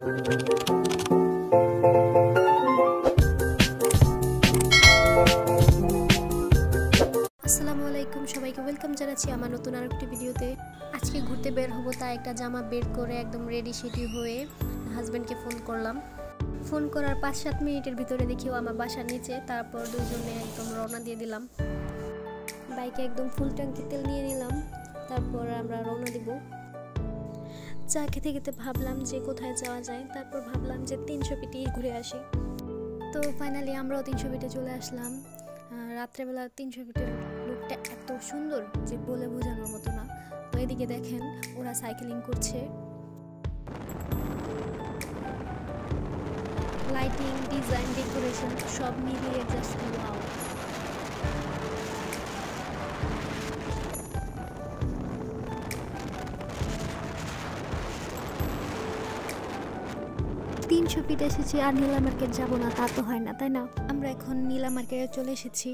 আসসালামু আলাইকুম, সবাইকে ওয়েলকাম জানাচ্ছি আমার নতুন আরেকটি ভিডিওতে। আজকে ঘুরতে বের হব, তাই একটা জামা বের করে একদম রেডি সেডি হয়ে হাজব্যান্ডকে ফোন করলাম। ফোন করার 5-7 মিনিটের ভিতরে দেখিও আমার বাসার নিচে। তারপর দুজনে একদম রওনা দিয়ে দিলাম। বাইকে একদম ফুল ট্যাঙ্কি তেল নিয়ে নিলাম। তারপর আমরা রওনা দিব। চা খেতে খেতে ভাবলাম যে কোথায় যাওয়া যায়। তারপর ভাবলাম যে 300 ফিটেই ঘুরে আসি। তো ফাইনালি আমরাও 300 ফিটে চলে আসলাম। রাত্রেবেলা 300 ফিটের লুকটা এত সুন্দর যে বলে বোঝানোর মতো না। তো এদিকে দেখেন ওরা সাইকেলিং করছে। লাইটিং, ডিজাইন, ডেকোরেশন সব মিলিয়ে জাস্ট ওয়াও। তিনশো ফিট এসেছি আর নীলা মার্কেট যাবো না তা তো হয় না, তাই না? আমরা এখন নীলা মার্কেটে চলে এসেছি।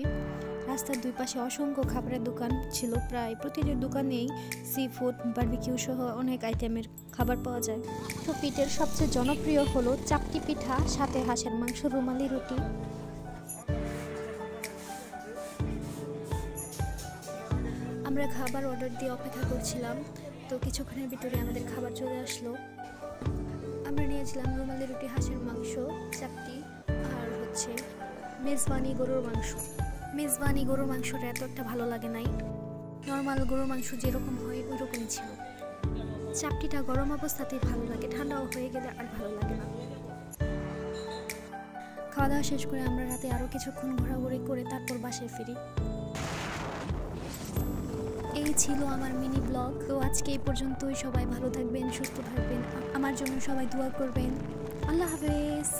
রাস্তার দুই পাশে অসংখ্য খাবারের দোকান ছিল। প্রায় প্রতিটি দোকানেই সি ফুড, বারবিকিউ সহ অনেক আইটেমের খাবার পাওয়া যায়। তো ফিটের সবচেয়ে জনপ্রিয় হলো চাপটি পিঠা, সাথে হাঁসের মাংস, রুমালি রুটি। আমরা খাবার অর্ডার দিয়ে অপেক্ষা করছিলাম। তো কিছুক্ষণের ভিতরে আমাদের খাবার চলে আসলো। আমরা নিয়েছিলাম রুমালি রুটি, হাঁসের মাংস, চাপটি আর হচ্ছে মেজবানি গরুর মাংস। মেজবানি গরুর মাংসটা এত একটা ভালো লাগে নাই, নর্মাল গরুর মাংস যেরকম হয় ওই রকমই ছিল। চাপটিটা গরম অবস্থাতেই ভালো লাগে, ঠান্ডাও হয়ে গেলে আর ভালো লাগে না। খাওয়া দাওয়া শেষ করে আমরা রাতে আরও কিছুক্ষণ ঘোরাঘুরি করে তারপর বাসায় ফিরি। এই ছিল আমার মিনি ব্লগ। তো আজকে এই পর্যন্তই। সবাই ভালো থাকবেন, সুস্থ থাকবেন, আমার জন্য সবাই দোয়া করবেন। আল্লাহ হাফেজ।